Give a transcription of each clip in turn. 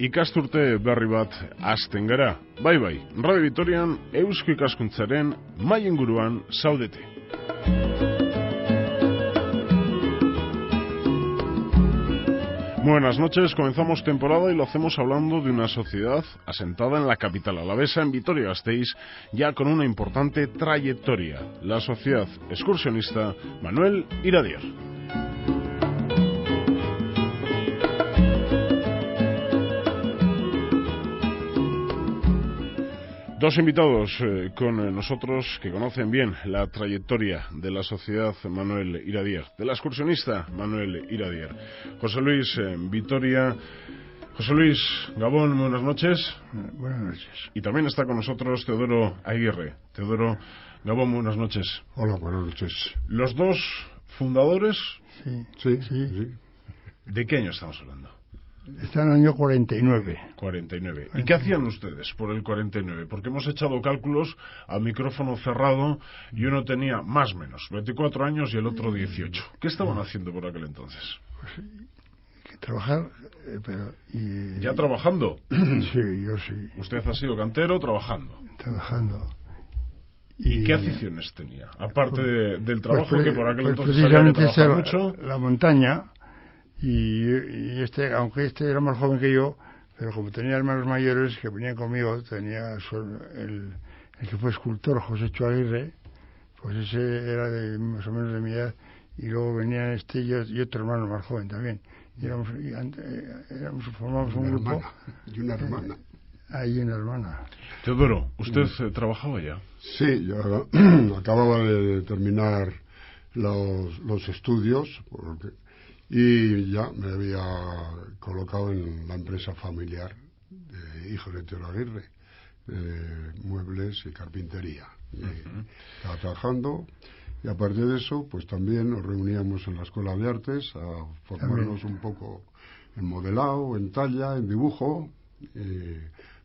Ikasturte berri bat hasten gara. Bai, Radio Vitorian eusko ikaskuntzaren mahai inguruan zaudete. Buenas noches, comenzamos temporada y lo hacemos hablando de una sociedad asentada en la capital alavesa, en Vitoria-Gasteiz, ya con una importante trayectoria, la Sociedad Excursionista Manuel Iradier. Dos invitados con nosotros que conocen bien la trayectoria de la Sociedad Manuel Iradier, de la excursionista Manuel Iradier. José Luis Vitoria. José Luis, Gabón, buenas noches. Buenas noches. Y también está con nosotros Teodoro Aguirre. Teodoro, Gabón, buenas noches. Hola, buenas noches. Los dos fundadores. Sí. ¿De qué año estamos hablando? Está en el año 49. 49. ¿Y qué hacían ustedes por el 49? Porque hemos echado cálculos a micrófono cerrado y uno tenía más o menos 24 años y el otro 18. ¿Qué estaban haciendo por aquel entonces? Pues que trabajar, pero... ¿Ya trabajando? Sí, yo sí. ¿Usted ha sido cantero trabajando? Trabajando. ¿Y qué aficiones tenía? Aparte del trabajo pues, que por aquel pues entonces había que precisamente trabajar mucho. La montaña... Y aunque este era más joven que yo, pero como tenía hermanos mayores que venían conmigo, tenía el que fue escultor, José Aguirre, pues ese era más o menos de mi edad, y luego venían y otro hermano más joven también. Y formamos un grupo. Y una hermana. Ahí una hermana. Teodoro, ¿usted trabajaba ya? Sí, yo acababa de terminar los estudios, y ya me había colocado en la empresa familiar de hijos de Teodoro Aguirre, de muebles y carpintería. Y estaba trabajando, y aparte de eso, pues también nos reuníamos en la Escuela de Artes a formarnos un poco en modelado, en talla, en dibujo, y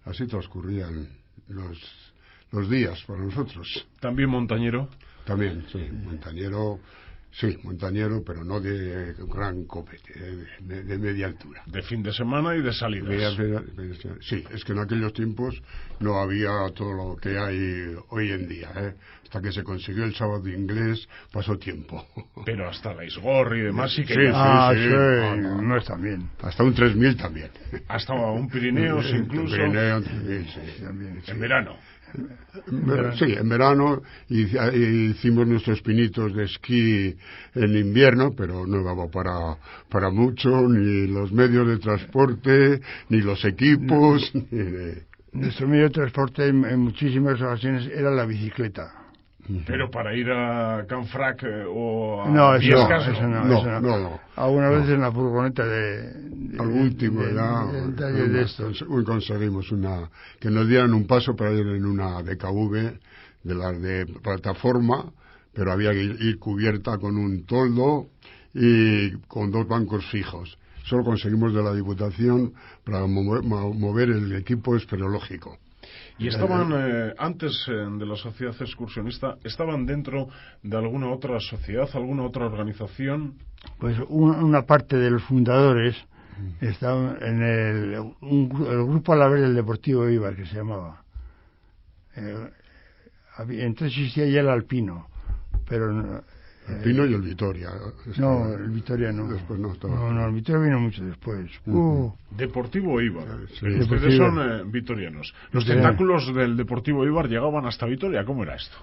así transcurrían los días para nosotros. ¿También montañero? También, sí, montañero. Sí, montañero, pero no de gran copete, de media altura. De fin de semana y de salidas. Sí, es que en aquellos tiempos no había todo lo que hay hoy en día, ¿eh? Hasta que se consiguió el sábado inglés, pasó tiempo. Pero hasta la Isgorri y demás sí que... Sí. No está bien. Hasta un 3000 también. Hasta un Pirineos incluso. Pirineos, sí. También, sí. En verano. Sí, en verano hicimos nuestros pinitos de esquí en invierno, pero no daba para mucho, ni los medios de transporte, ni los equipos. Nuestro medio de transporte en muchísimas ocasiones era la bicicleta. Pero para ir a Canfrac o a Viescas, no. Algunas veces en la furgoneta al último de estos. Conseguimos que nos dieran un paso para ir en una DKV de las de plataforma, pero había que ir cubierta con un toldo y con 2 bancos fijos. Solo conseguimos de la Diputación para mover el equipo esperológico. ¿Y estaban, antes de la sociedad excursionista, estaban dentro de alguna otra sociedad, alguna otra organización? Pues una parte de los fundadores estaban en el grupo alavés del Deportivo Eibar, que se llamaba. Entonces existía ya el Alpino, pero... El Pino y el Vitoria. No, el Vitoria no. Después no estaba. No, el Vitoria vino mucho después. Deportivo Eibar. Sí. Ustedes son vitorianos. ¿Los tentáculos del Deportivo Eibar llegaban hasta Vitoria? ¿Cómo era esto?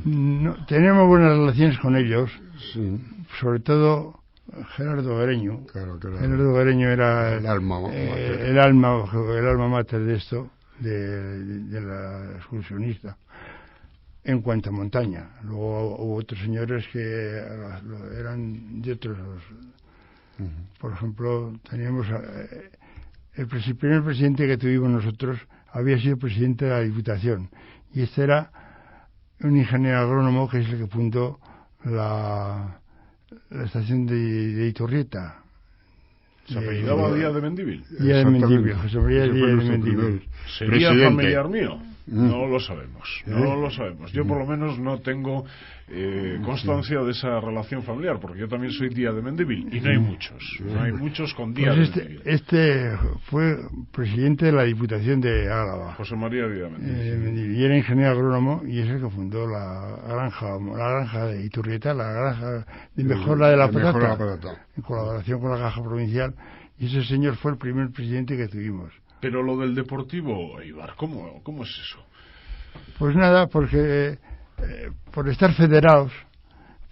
No, tenemos buenas relaciones con ellos. Sí. Sobre todo Gerardo Gareño. Claro. Gerardo Gareño era el alma mater. el alma mater de esto, de la excursionista. En cuanto a montaña. Luego hubo otros señores que eran de otros. Por ejemplo, teníamos el primer presidente que tuvimos nosotros había sido presidente de la Diputación, y este era un ingeniero agrónomo que es el que fundó la estación de Iturrieta. ¿Se apellidaba Díaz de Mendívil? Díaz de Mendívil, José María Díaz de Mendívil. ¿Sería familiar mío? No lo sabemos, no lo sabemos. Yo por lo menos no tengo constancia de esa relación familiar, porque yo también soy Díaz de Mendívil y no hay muchos con Díaz pues de Mendívil. Este fue presidente de la Diputación de Álava. José María Díaz de Mendívil. Y era ingeniero agrónomo y es el que fundó la granja de Iturrieta, la granja de mejora de la patata, en colaboración con la Caja Provincial, y ese señor fue el primer presidente que tuvimos. Pero lo del Deportivo Eibar, ¿cómo es eso? Pues nada, porque por estar federados,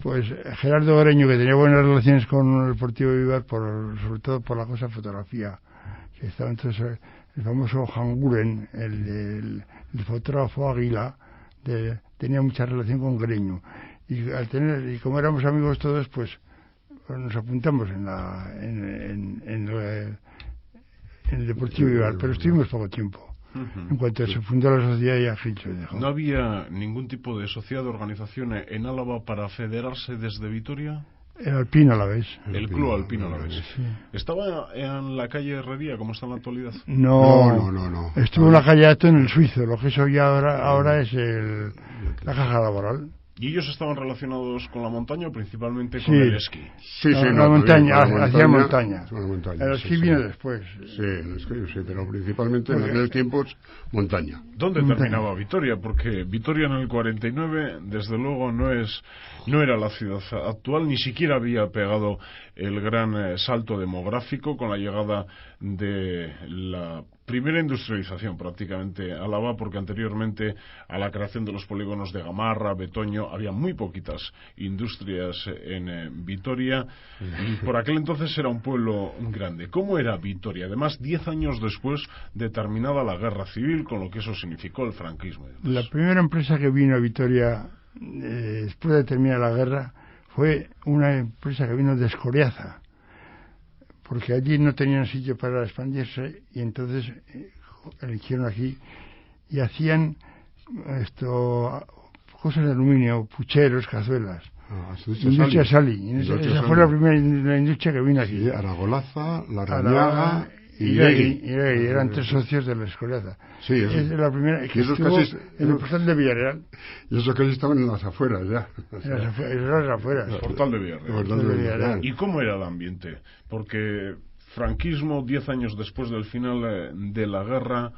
pues Gerardo Goreño, que tenía buenas relaciones con el Deportivo Eibar, sobre todo por la cosa fotografía, que estaba entonces el famoso Hanguren, el fotógrafo Águila, tenía mucha relación con Goreño. Y como éramos amigos todos, pues nos apuntamos en el Deportivo Eibar, pero estuvimos poco tiempo. En cuanto se fundó la sociedad, ya Gil se dejó. ¿No había ningún tipo de sociedad o organización en Álava para federarse desde Vitoria? El Alpino Alavés. El Club Alpino Alavés. Sí. ¿Estaba en la calle Herrería, como está en la actualidad? No. Estuvo en la calle Ato, en el Suizo. Lo que es hoy ahora es la Caja Laboral. ¿Y ellos estaban relacionados con la montaña o principalmente con el esquí? La montaña, hacía montaña. El esquí vino después. Sí, el esquí, sí, pero principalmente en aquel tiempo montaña. ¿Dónde terminaba Vitoria? Porque Vitoria en el 49, desde luego, no era la ciudad actual, ni siquiera había pegado el gran salto demográfico con la llegada de la primera industrialización prácticamente a Álava, porque anteriormente a la creación de los polígonos de Gamarra, Betoño, había muy poquitas industrias en Vitoria y por aquel entonces era un pueblo grande. ¿Cómo era Vitoria? Además, 10 años después de terminada la guerra civil, con lo que eso significó el franquismo. La primera empresa que vino a Vitoria después de terminar la guerra fue una empresa que vino de Escoriaza, porque allí no tenían sitio para expandirse y entonces eligieron aquí y hacían cosas de aluminio, pucheros, cazuelas. Industria Sali. Esa fue la primera industria que vino aquí. Sí, Aragolaza, Larrañaga y eran 3 socios de la Escoriaza. Sí, eso. Es la primera que estuvo en el portal de Villarreal. Y esos casi estaban en las afueras ya. En las afueras. El portal de Villarreal. ¿Y cómo era el ambiente? Porque franquismo, 10 años después del final de la guerra,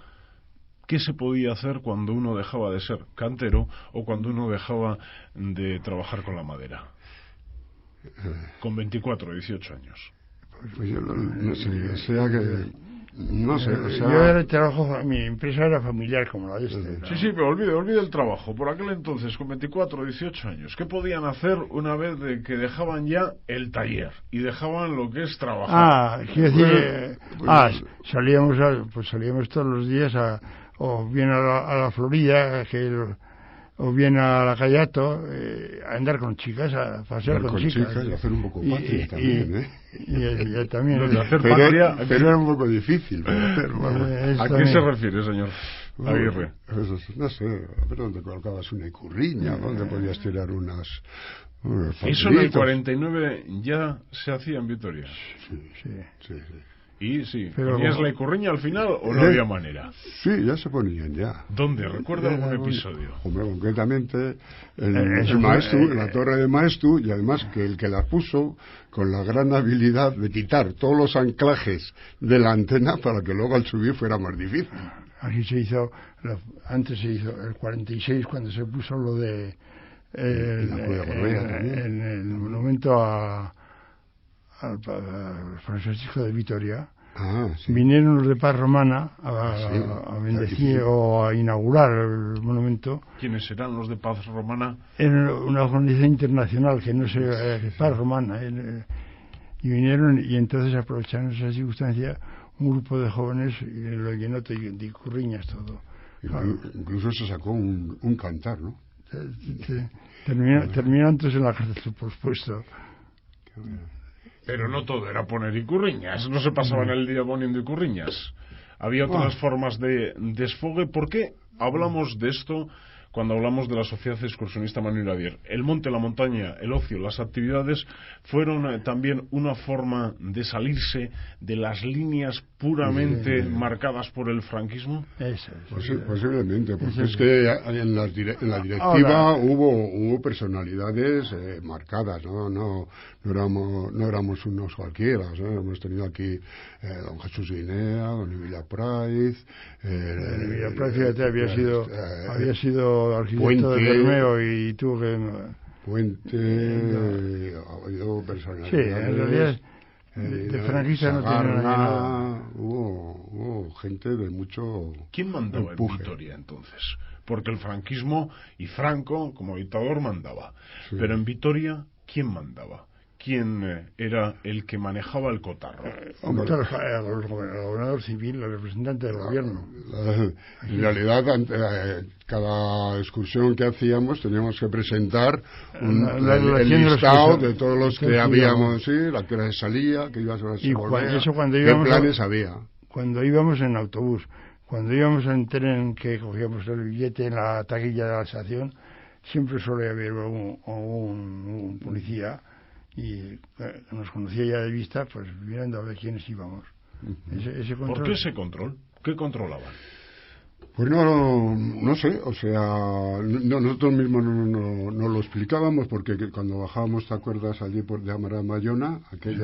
¿qué se podía hacer cuando uno dejaba de ser cantero o cuando uno dejaba de trabajar con la madera? Con 24, 18 años. Pues yo no sé, o sea que... No sé, o sea... Yo era trabajo, mi empresa era familiar como la de este. Sí, pero olvide el trabajo. Por aquel entonces, con 24 o 18 años, ¿qué podían hacer una vez de que dejaban ya el taller y dejaban lo que es trabajar? Quiero decir, salíamos todos los días o bien a la Florida, o bien a la Callato, a andar con chicas, a pasear con chicas. Y hacer un poco patria también, Y también. Pero era un poco difícil para hacerlo. ¿A qué se refiere, señor Aguirre? No sé, a ver dónde colocabas una icurriña, dónde podías tirar unos Eso en el 49 ya se hacía en Vitoria. Sí. Y sí, ¿ponías la icurriña al final o no había manera? Sí, ya se ponían ya. ¿Dónde? ¿Recuerda algún episodio? Hombre, concretamente el Maestu, en la torre de Maestu, y además que el que la puso con la gran habilidad de quitar todos los anclajes de la antena para que luego al subir fuera más difícil. Aquí se hizo, antes se hizo el 46 cuando se puso lo de en el monumento al Francisco de Vitoria. Sí. Vinieron los de Paz Romana a bendecir o a inaugurar el monumento. ¿Quiénes serán los de Paz Romana? Era una organización internacional que no sé, Paz Romana, y vinieron y entonces aprovecharon esa circunstancia un grupo de jóvenes y lo llenó de icurriñas todo. Incluso se sacó un cantar, ¿no? Terminó antes en la cárcel, por supuesto. Qué bueno. Pero no todo era poner icurriñas, no se pasaban el día poniendo icurriñas. Había otras formas de desfogue. ¿Por qué hablamos de esto cuando hablamos de la Sociedad Excursionista Manuel Iradier? El monte, la montaña, el ocio, las actividades fueron también una forma de salirse de las líneas puramente marcadas por el franquismo. Eso es. Posiblemente, porque es que en la directiva hubo personalidades marcadas, no éramos unos cualquiera, ¿no? Hemos tenido aquí don Jesús Guinea, don Emilia Praiz. Emilia Praiz, fíjate, había sido arquitecto de Bermeo y tuvo que... Puente, ha habido personalidades. Sí, en realidad de franquista no tenía nada. Hubo gente de mucho... ¿Quién mandaba empuje en Vitoria entonces? Porque el franquismo y Franco como dictador mandaba, sí. Pero en Vitoria, ¿quién mandaba? ¿Quién era el que manejaba el cotarro? El gobernador civil, el representante del gobierno. En realidad, cada excursión que hacíamos teníamos que presentar el listado de todos los que habíamos, sí, la que salía, que ibas a la qué planes había. Cuando íbamos en autobús, cuando íbamos en tren, que cogíamos el billete en la taquilla de la estación, siempre solía haber un policía y nos conocía ya de vista, pues mirando a ver quiénes íbamos. Ese control. ¿Por qué ese control? ¿Qué controlaban? Pues no sé, o sea, nosotros mismos no lo explicábamos, porque cuando bajábamos, ¿te acuerdas? Allí por de Amara-Bayona, allí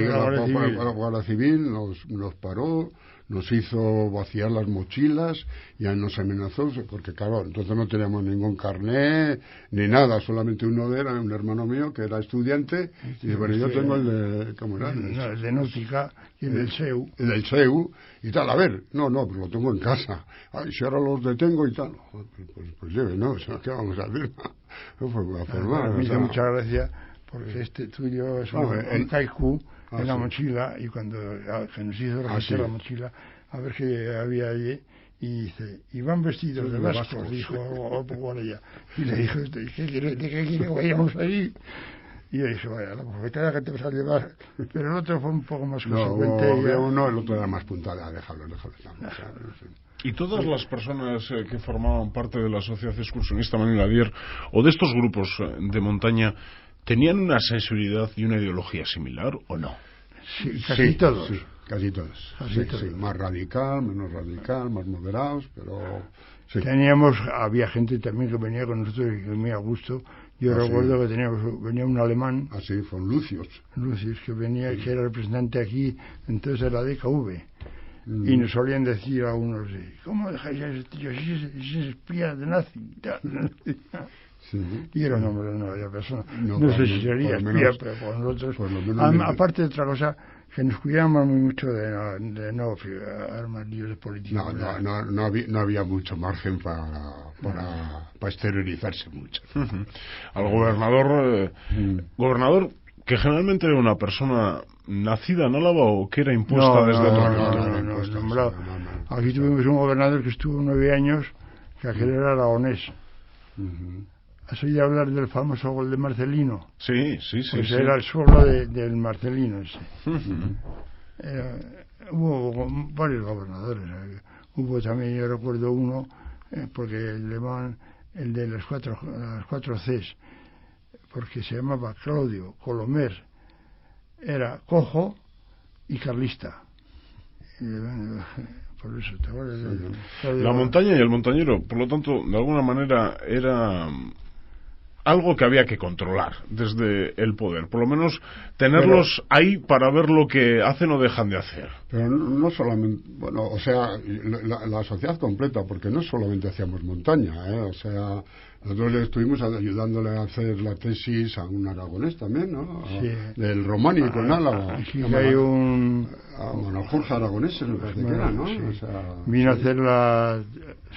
la Guardia Civil nos paró, nos hizo vaciar las mochilas y nos amenazó, porque claro, entonces no teníamos ningún carné ni nada, solamente uno era un hermano mío que era estudiante, y dice, bueno, yo tengo el de, ¿cómo era? El de náutica y el del SEU. El del SEU y tal, a ver, no, pues lo tengo en casa. Ay, si ahora los detengo y tal, pues lleve, ¿no? O sea, ¿qué vamos a hacer? No, pues a formar. Me hizo mucha gracia, porque este tuyo es un kaiku en la mochila, y cuando que nos hizo revisar la mochila, a ver qué había allí, y dice, y van vestidos de vascos, dijo por ella. Y le dijo, ¿de qué quiere que vayamos ahí? Y yo dije, vaya, la bofetada que te vas a llevar. Pero el otro fue un poco más consecuente. No, el otro era más puntada, déjalo. ¿Y todas las personas que formaban parte de la Sociedad Excursionista Manuel Iradier, o de estos grupos de montaña, tenían una sensibilidad y una ideología similar o no? Sí, casi todos. Sí, casi todos. Sí, más radical, menos radical, más moderados, pero... Sí. Había gente también que venía con nosotros y que venía a gusto. Yo recuerdo que venía un alemán. Así, con Lucius, que venía, que era representante aquí, entonces de la DKV. Y nos solían decir a unos, ¿cómo dejáis a ese tío? Si es espía de nazi. Sí. Y era un hombre, no había persona. No sé si sería espía, pero por nosotros. Aparte de otra cosa, que nos cuidábamos mucho de no armar líos políticos. No había mucho margen para exteriorizarse mucho. Al gobernador, gobernador que generalmente era una persona nacida en Álava o que era impuesta desde otro lugar. Aquí tuvimos un gobernador que estuvo 9 años, que aquel era aragonés. ¿Has oído hablar del famoso gol de Marcelino? Sí. Pues era el suelo del Marcelino ese. Hubo varios gobernadores. Hubo también, yo recuerdo uno, porque le llamaban el de las cuatro Cs, porque se llamaba Claudio Colomer, era cojo y carlista. Por eso, ¿te acuerdas? La montaña y el montañero, por lo tanto, de alguna manera era algo que había que controlar desde el poder, por lo menos tenerlos ahí para ver lo que hacen o dejan de hacer. Pero no solamente, bueno, o sea, la sociedad completa, porque no solamente hacíamos montaña, o sea, nosotros estuvimos ayudándole a hacer la tesis a un aragonés también, ¿no? Sí. Del románico en Álava. Sí, hay a Manajorja aragonés, me parece que era, ¿no? Sí. O sea, vino a hacer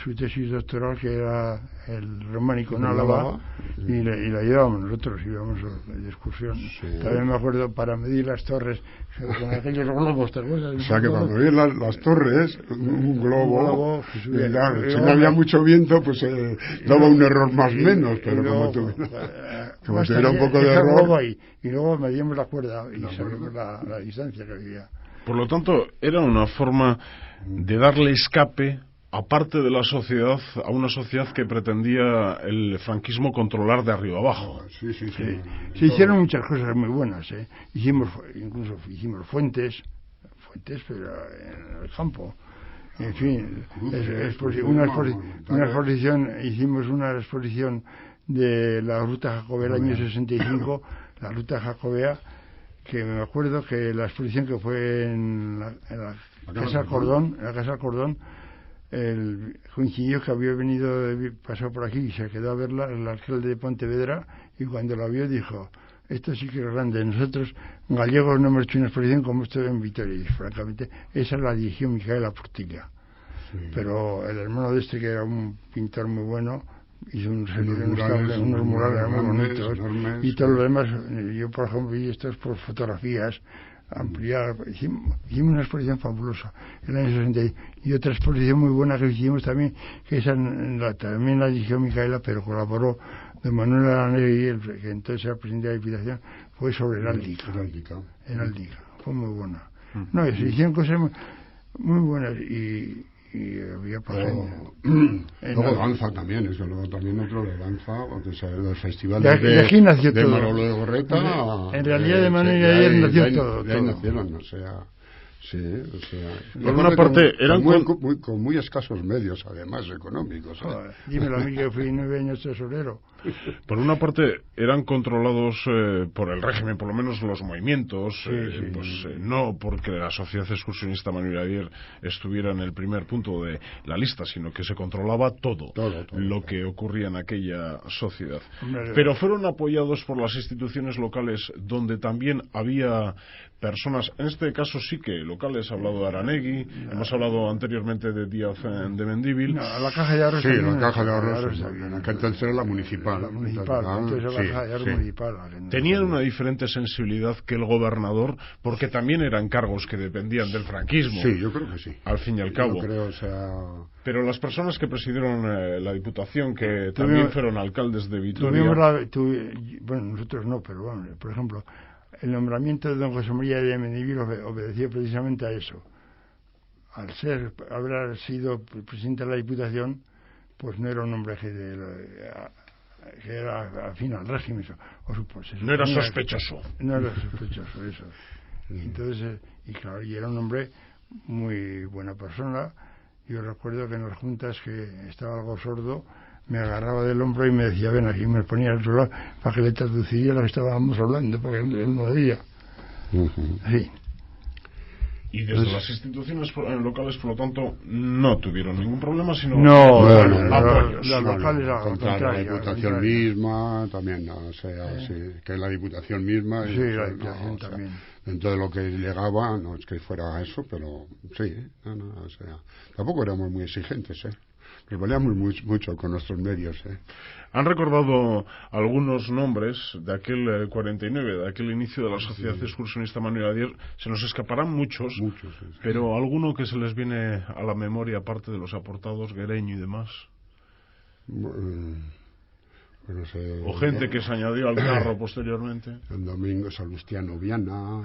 su tesis doctoral, que era el románico en Álava, y la llevábamos nosotros, íbamos de excursión. Sí. También me acuerdo, para medir las torres, con aquellos globos, ¿te acuerdas? O sea, que para medir las torres, un globo, si no había mucho viento, pues daba un error más o menos, pero como tuviera un poco de error... Ahí, y luego medíamos la cuerda y sabíamos la distancia que había. Por lo tanto, era una forma de darle escape aparte de la sociedad, a una sociedad que pretendía el franquismo controlar de arriba abajo. Sí. Se hicieron muchas cosas muy buenas, ¿eh? Incluso hicimos fuentes, pero en el campo. En fin, hicimos una exposición de la Ruta Jacobea del año 65, la Ruta Jacobea, que me acuerdo que la exposición que fue en la Casa Cordón, coincidió que había pasado por aquí y se quedó a verla el alcalde de Pontevedra, y cuando la vio dijo: esto sí que es grande, nosotros gallegos no hemos hecho una exposición como esto en Vitoria. Y francamente esa la dirigió Micaela Portilla, pero el hermano de que era un pintor muy bueno, hizo unos murales muy bonitos, y todo lo demás. Yo, por ejemplo, vi estos por fotografías ampliar. Hicimos una exposición fabulosa en el año 60, y otra exposición muy buena que hicimos también, que esa también la dirigió Micaela, pero colaboró de Manuel Aranegui, que entonces era presidente de la Diputación, fue sobre heráldica. Fue muy buena. No, se hicieron cosas muy buenas, y había luego danza también, luego también otro de danza, porque los festivales de Manolo de Gorreta. En realidad de Manuel Iradier nació todo. De ahí nacieron, por una parte eran con muy escasos medios, además económicos. Dímelo a mí, que fui 9 años tesorero. Por una parte eran controlados por el régimen, por lo menos los movimientos, no porque la Sociedad Excursionista Manuel Iradier estuviera en el primer punto de la lista, sino que se controlaba todo lo que ocurría en aquella sociedad. Pero fueron apoyados por las instituciones locales, donde también había personas, en este caso sí que locales. Ha hablado de Aranegui, hemos hablado anteriormente de Díaz de Mendívil. La Caja de Ahorros. Sí, la Caja de Ahorros, acá entonces era la municipal. Tenían una diferente sensibilidad que el gobernador, porque también eran cargos que dependían del franquismo. Sí, yo creo que sí. Al fin y al cabo. Pero las personas que presidieron la Diputación, que también fueron alcaldes de Vitoria. Bueno, nosotros no, pero bueno, por ejemplo, el nombramiento de don José María de Mendívil obedecía precisamente a eso. Al haber sido presidente de la Diputación, pues no era un hombre que era afín al régimen. No era sospechoso. No era sospechoso, eso. Entonces, y claro, y era un hombre muy buena persona. Yo recuerdo que en las juntas, que estaba algo sordo, me agarraba del hombro y me decía: ven aquí, me ponía al otro lado para que le traduciría lo que estábamos hablando, porque él no oía. Sí. Y desde las instituciones locales, por lo tanto, no tuvieron ningún problema, sino apoyos. Las locales, contra la Diputación misma también, que la Diputación misma. Sí, la Diputación también. Dentro de lo que llegaba, no es que fuera eso, pero sí, tampoco éramos muy exigentes, Nos valíamos mucho con nuestros medios, Han recordado algunos nombres de aquel 49, de aquel inicio de la Sociedad Excursionista Manuel Iradier. Se nos escaparán muchos, pero alguno que se les viene a la memoria, aparte de los aportados, Guereño y demás. O gente que se añadió al carro posteriormente. El Domingo Salustiano Viana.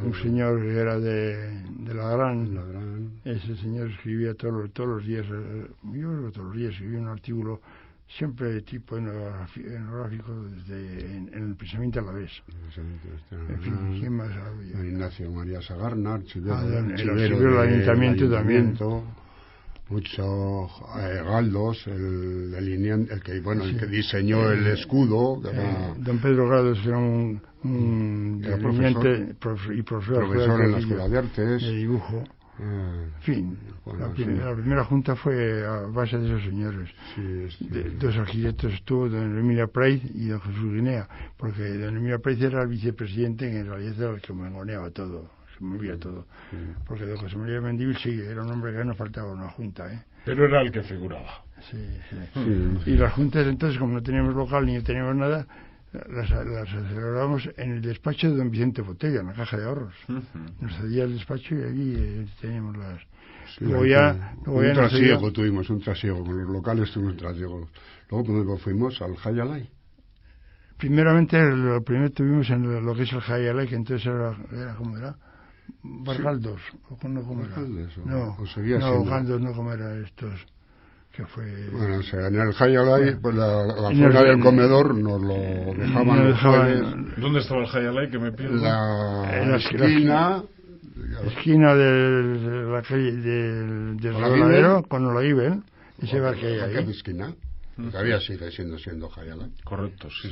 Un señor que era de la Gran. Ese señor escribía todos los días, escribía un artículo, siempre tipo etnográfico, en el pensamiento alavés. En fin, ¿quién más había? Ignacio María Sagarna, Chivero del Ayuntamiento también. Mucho Galdos, el que diseñó el escudo. Don Pedro Galdos era un profesor en la Escuela de Artes. De dibujo. En fin, la primera junta fue a base de esos señores. Dos arquitectos estuvo, don Emilia Preiz y don Jesús Guinea, porque don Emilia Preiz era el vicepresidente, que en realidad era el que mangoneaba todo. Se movía todo, porque don José María Mendívil era un hombre que no faltaba una junta, pero era el que figuraba. Sí. Y las juntas, entonces, como no teníamos local ni teníamos nada, las celebrábamos en el despacho de don Vicente Botella, en la Caja de Ahorros. Nos cedía el despacho y allí teníamos las. Tuvimos un trasiego con los locales, tuvimos un trasiego. Luego fuimos al Hayalay. Primeramente, lo primero tuvimos en lo que es el Hayalay, que entonces era ¿cómo era? Bargaldos, ¿o no cómo era? No, o seguía no, siendo. Bargaldos no como eran estos, que fue... Bueno, o sea, en el Hayalay, pues la zona del comedor nos lo dejaban los jueves. ¿Dónde estaba el Hayalay que me pierdo? En la esquina... esquina de la calle del Rodadero con Olaguibel, y se va que hay ahí. ¿Qué esquina? Todavía sigue siendo Hayalay. Correcto, sí.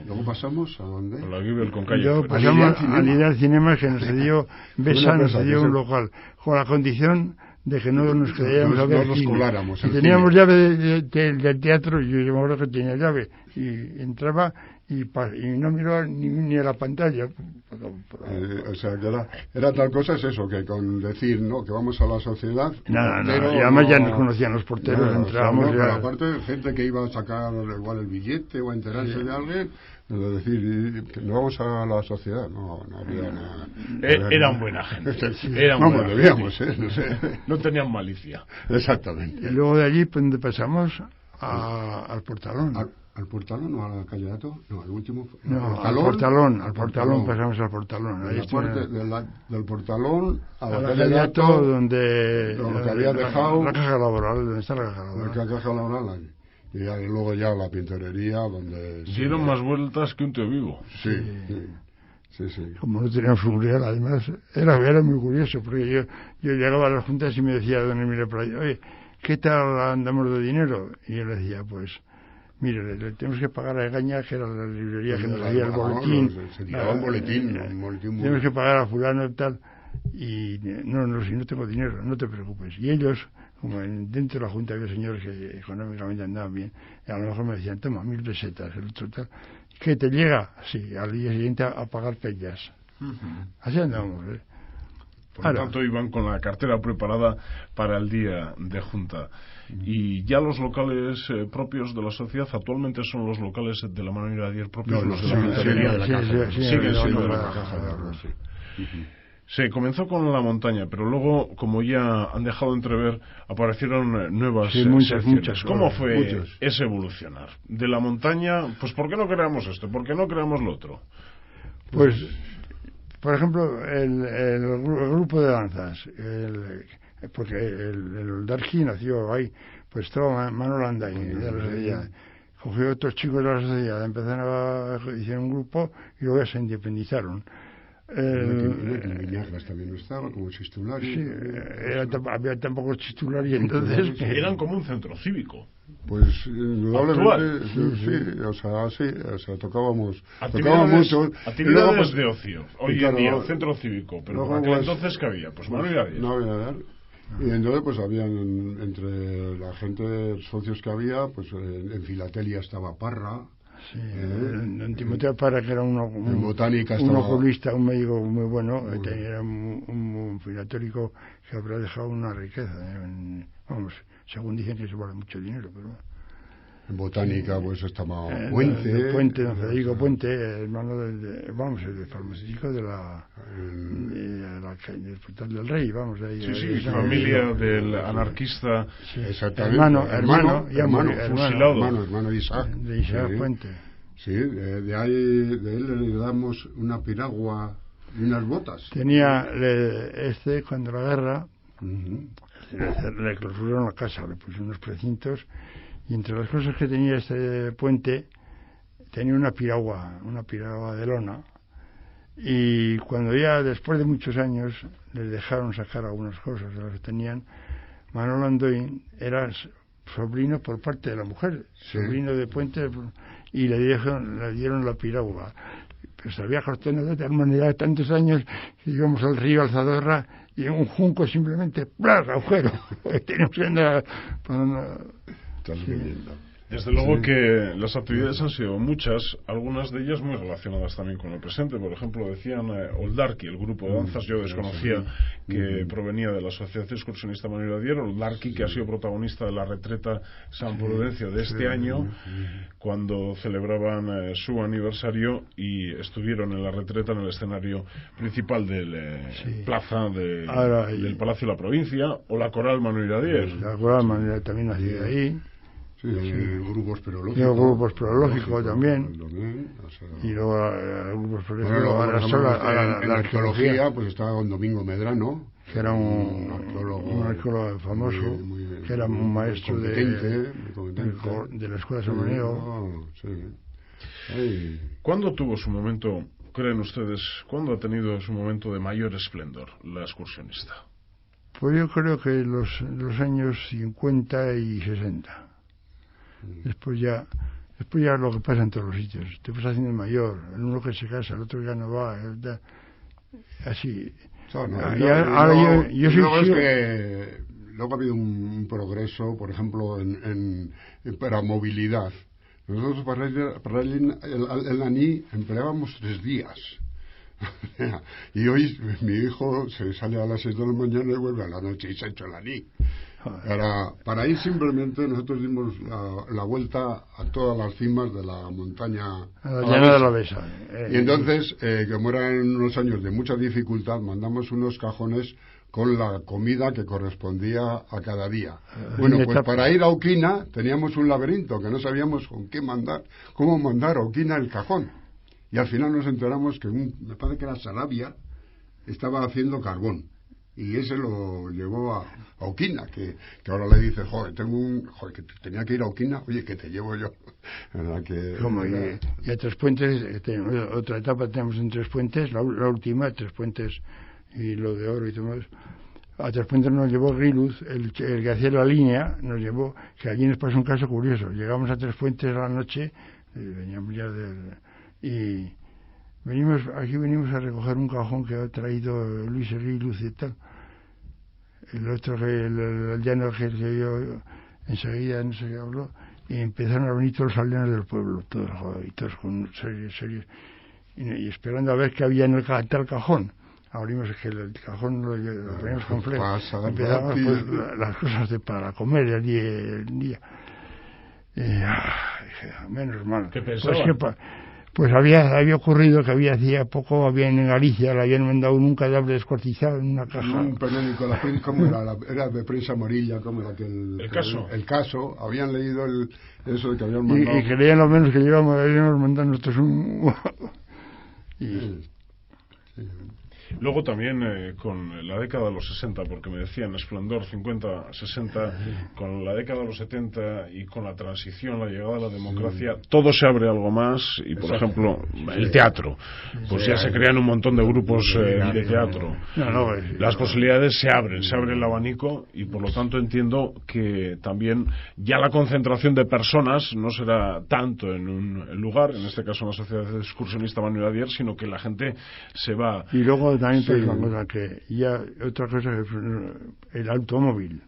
Luego pasamos a dónde? Olaguibel con calle. Luego pasamos al Ideal Cinema, que nos dio Besa, nos dio un local, con la condición de que no nos quedaríamos a ver nos cine. coláramos. Si teníamos llave del teatro, yo me acuerdo que tenía llave, y entraba y no miraba ni a la pantalla. O sea, que era tal cosa, es eso, que con decir, ¿no?, que vamos a la sociedad... No, y además ya nos conocían los porteros, entrábamos... Pero aparte, gente que iba a sacar igual el billete o a enterarse de alguien, es decir, que no vamos a la sociedad, no había nada. Eran buena gente. Debíamos, no sé. No tenían malicia. Exactamente. Y luego de allí, pues, donde al Portalón. ¿Al Portalón o a la calle Dato? No, el último. No, al Portalón, pasamos al Portalón. Ahí parte del Portalón a la calle Dato, donde había dejado la caja laboral, donde está la caja laboral. La caja laboral, y luego ya la pintorería, donde... Dieron más vueltas que un tío vivo. Sí. Como no teníamos seguridad, además, era muy curioso, porque yo llegaba a las juntas y me decía don Emilio Prado, oye, ¿qué tal andamos de dinero? Y yo le decía, pues... Mire, le tenemos que pagar a Egaña, que era la librería que nos hacía el boletín. Se tiraba un boletín. Tenemos que pagar a fulano y tal. Y no, si no tengo dinero, no te preocupes. Y ellos, como dentro de la Junta había señores que económicamente andaban bien, y a lo mejor me decían, toma, 1000 pesetas, el otro tal. ¿Qué te llega? Sí, al día siguiente a pagar pellas. Así andamos, Por lo tanto, iban con la cartera preparada para el día de junta. Y ya los locales propios de la sociedad actualmente son los locales de la Manuel Iradier propios. No, los de la pintorería de la caja. Siguen siendo de la caja de ahorros, sí. Se comenzó con la montaña, pero luego, como ya han dejado entrever, aparecieron nuevas secciones. ¿Cómo fue ese evolucionar? De la montaña, pues ¿por qué no creamos esto? ¿Por qué no creamos lo otro? Pues... Por ejemplo, el grupo de danzas, porque el Darky nació ahí, pues estaba Manuel Andain de la sociedad, cogió otros chicos de la sociedad, empezaron hicieron un grupo y luego ya se independizaron. Viñarras también estaba como chistulari. Sí, había tan pocos chistulari, entonces... Eran como un centro cívico. Pues indudablemente sí, o sea, tocábamos mucho. Actividades de ocio, hoy en día, centro cívico, pero en aquel entonces ¿qué había? Pues Manuel Iradier. No había nada. Y entonces pues habían, entre la gente, socios que había, pues en Filatelia estaba Parra. Sí, en Timoteo Parra, que era un oculista, un médico muy bueno, era un filatórico que habrá dejado una riqueza. Vamos, según dicen que se vale mucho dinero, pero... En botánica, pues estaba Puente. Don Federico Puente, hermano del farmacéutico del Portal del Rey, vamos. Sí, familia del anarquista. Sí, exactamente. Hermano de Isaac. De Isaac Puente. Sí, de él le damos una piragua y unas botas. Tenía, cuando la guerra, le clausuraron la casa, le pusieron unos precintos. Y entre las cosas que tenía este puente, tenía una piragua de lona. Y cuando ya, después de muchos años, les dejaron sacar algunas cosas de las que tenían, Manuel Andoin era sobrino por parte de la mujer, sobrino de Puente, y le dieron la piragua. Pero se había cortado de tal manera tantos años que íbamos al río Alzadorra y en un junco simplemente, ¡plas! Agujero. Teníamos que andar... Desde luego que las actividades han sido muchas, algunas de ellas muy relacionadas también con el presente. Por ejemplo, decían Oldarki, el grupo de danzas, yo desconocía que provenía de la Asociación Excursionista Manuel Iradier. Oldarki, que ha sido protagonista de la retreta San Prudencio de este año, cuando celebraban su aniversario y estuvieron en la retreta en el escenario principal del plaza del Palacio de la Provincia, o la Coral Manuel Iradier. La Coral Manuel también nació ahí. Sí, grupos esperológicos. Los grupos esperológicos también. O sea, y luego grupos esperológicos. En la arqueología, pues estaba don Domingo Medrano, que era un arqueólogo famoso, que era un maestro de la escuela de Samaneo. Sí. ¿Cuándo tuvo su momento, creen ustedes, cuándo ha tenido su momento de mayor esplendor la excursionista? Pues yo creo que los años 50 y 60. Después ya lo que pasa en todos los sitios. Te vas haciendo mayor, el uno que se casa, el otro ya no va, así. Luego ha habido un progreso, por ejemplo, para movilidad. Nosotros para ir el Aní empleábamos 3 días. Y hoy mi hijo se sale a las 6 de la mañana y vuelve a la noche y se ha hecho el Aní. Para ir simplemente nosotros dimos la vuelta a todas las cimas de la montaña a la llana de la Besa. Y entonces, como eran unos años de mucha dificultad, mandamos unos cajones con la comida que correspondía a cada día. Bueno, pues para ir a Oquina teníamos un laberinto que no sabíamos cómo mandar a Oquina el cajón. Y al final nos enteramos que me parece que era Sarabia, estaba haciendo carbón. Y ese lo llevó a Oquina, que ahora le dice, que tenía que ir a Oquina, oye, que te llevo yo. ¿Verdad? Y a Tres Puentes, otra etapa tenemos en Tres Puentes, la última, Tres Puentes y lo de oro y todo eso. A Tres Puentes nos llevó Griluz, el que hacía la línea, nos llevó, que allí nos pasó un caso curioso. Llegamos a Tres Puentes a la noche, veníamos ya y venimos a recoger un cajón que ha traído Luis Griluz y tal. El otro, el llano que yo enseguida no sé qué habló, y empezaron a venir todos los aldeanos del pueblo, todos con serios, y esperando a ver qué había en el tal cajón. Abrimos el cajón, lo poníamos con fleco, empezamos pues, las cosas para comer el día. Menos mal. ¿Qué pensaban? Pues había ocurrido que hacía poco en Galicia le habían mandado un cadáver descuartizado en una caja. Un periódico, era de prensa amarilla, como era el caso. Habían leído eso de que habían mandado. Y creían lo menos que habíamos mandado nosotros un. Luego también con la década de los 60, porque me decían esplendor 50, 60, con la década de los 70 y con la transición, la llegada de la democracia, todo se abre algo más y, por ejemplo, el teatro. Pues ya se crean un montón de grupos de teatro. Las posibilidades se abre el abanico y, por lo tanto, entiendo que también ya la concentración de personas no será tanto en un lugar, en este caso en la Sociedad Excursionista Manuel Iradier, sino que la gente se va. Y luego también otra cosa que el automóvil.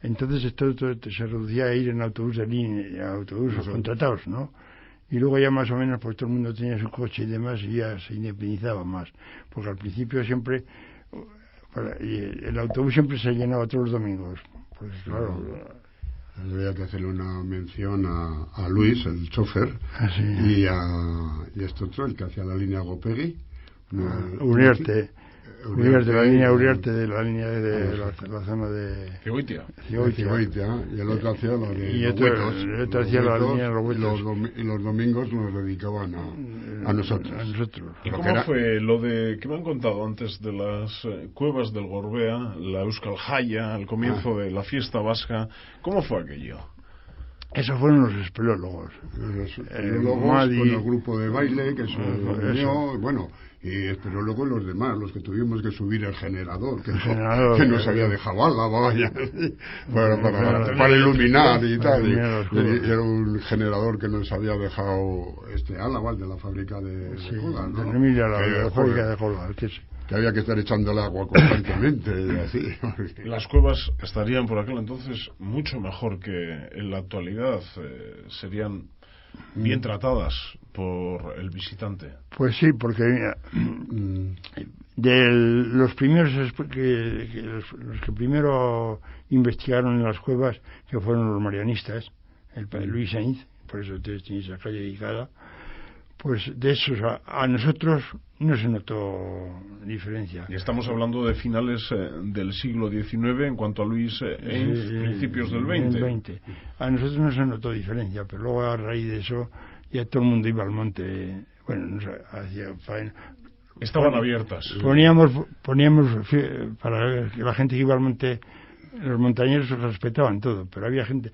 Entonces esto se reducía a ir en autobús de línea, autobuses contratados, ¿no? Y luego ya más o menos pues todo el mundo tenía su coche y demás y ya se independizaba más, porque al principio siempre el autobús siempre se llenaba todos los domingos, pues claro. Había que hacerle una mención a Luis, el chofer, y a este otro, el que hacía la línea Gopegui. Uriarte, la línea Uriarte de la línea de la zona de Cigüitia, y el otro hacía la de Los hacía la línea de los Huetos, y los domingos nos dedicaban a nosotros. ¿Y cómo fue lo de que me han contado antes de las cuevas del Gorbea, la Euskal Jaya, al comienzo de la fiesta vasca? ¿Cómo fue aquello? Esos fueron los espeleólogos. Con el grupo de baile que se unió, pero luego los demás, los que tuvimos que subir el generador, que nos había dejado ala, vaya, para iluminar y tal. Y era un generador que nos había dejado Álava, de la fábrica de cola, ¿no? De Emilia, la fábrica de cola, que había que estar echándole agua constantemente y así. Las cuevas estarían por aquel entonces mucho mejor que en la actualidad, serían bien tratadas por el visitante. Pues sí, porque los primeros los que primero investigaron en las cuevas, que fueron los marianistas, el padre Luis Sainz, por eso tiene esa calle dedicada, Pues de esos a nosotros no se notó diferencia. Y estamos hablando de finales del siglo XIX en cuanto a Luis Eins, principios del XX. A nosotros no se notó diferencia, pero luego a raíz de eso ya todo el mundo iba al monte. Bueno, no sé, hacía faena. Estaban abiertas. Poníamos para que la gente que iba al monte, los montañeros respetaban todo, pero había gente,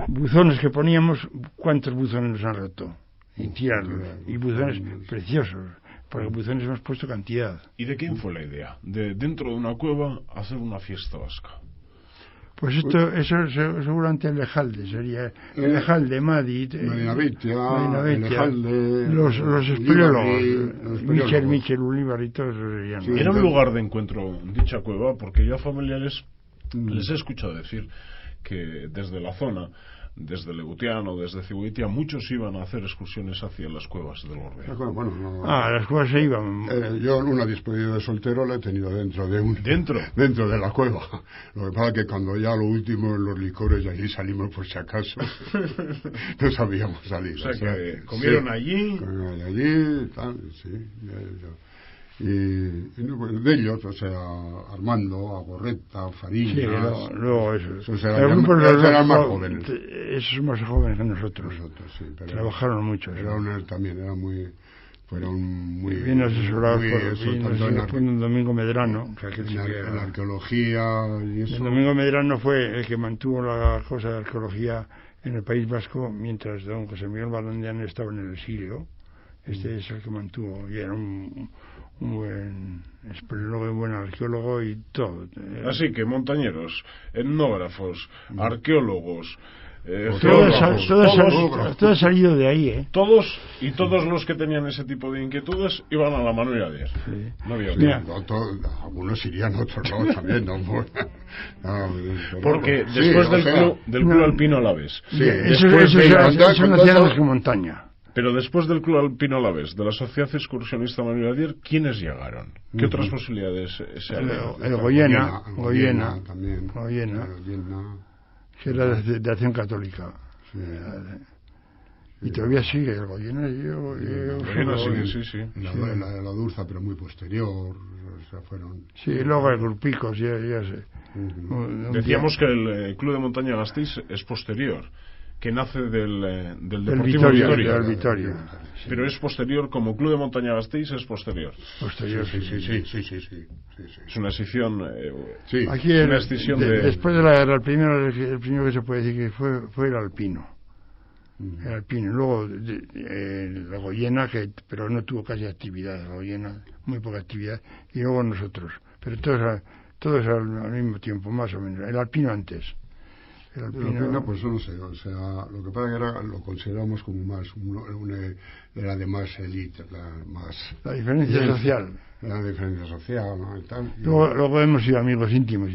buzones que poníamos, ¿cuántos buzones nos han roto? Y tirarlos, y buzones preciosos, porque buzones hemos puesto cantidad. ¿Y de quién fue la idea? De dentro de una cueva hacer una fiesta vasca. Pues eso seguramente el Lejalde sería, el Lejalde, Madrid, Lejalde, los espeleólogos, Michel Ulibar y todos serían. Sí, era un lugar de encuentro dicha cueva, porque yo a familiares les he escuchado decir que desde la zona, desde Legutiano, desde Ciguitia, muchos iban a hacer excursiones hacia las cuevas del Gorbea. Bueno, las cuevas se iban. Yo una despedida de soltero la he tenido dentro de la cueva. Lo que pasa es que cuando ya lo último en los licores, y allí salimos por si acaso, no sabíamos salir. O sea que comieron allí. Comieron allí, tal, sí. Y de ellos, o sea, Armando, Agorreta, Fariñas. Sí, luego eso. Esos eran más jóvenes. Esos son más jóvenes que nosotros. Sí, pero trabajaron mucho. Fueron muy bien asesorados por un Domingo Medrano, que en la arqueología y eso. El Domingo Medrano fue el que mantuvo la cosa de arqueología en el País Vasco, mientras don José Miguel Balandián estaba en el exilio. Este es el que mantuvo, y era un buen espeleólogo y buen arqueólogo y todo. Así que montañeros, etnógrafos, arqueólogos, todo ha salido de ahí, Todos los que tenían ese tipo de inquietudes iban a la Manuel Iradier. Sí. No había algunos irían, otros no, también. Porque después del Club Alpino Alavés. Sí, eso no hacían más que montaña. Pero después del Club Alpino Alavés, de la Sociedad Excursionista Manuel Iradier, ¿quiénes llegaron? ¿Qué otras posibilidades se abrieron? El Goyena también. Que era de acción católica. Sí. Y todavía sigue el Goyena. Sí. La Durza, pero muy posterior. O sea, fueron. Sí, luego hay grupicos, ya sé. Decíamos que el Club de Montaña Gasteiz es posterior, que nace del Deportivo Vitoria. Sí. Pero es posterior, como Club de Montaña Gasteiz es posterior. Sí. Es una escisión. Aquí una escisión después de la guerra, el primero que se puede decir que fue el Alpino. El Alpino. Luego la Goyena, pero no tuvo casi actividad. La Goyena, muy poca actividad. Y luego nosotros. Pero todos al mismo tiempo, más o menos. El Alpino antes. El Alpino, pues no sé, o sea, lo que pasa que lo consideramos como más era de más élite, la diferencia social. La diferencia social, ¿no? Y tal. Luego hemos sido amigos íntimos.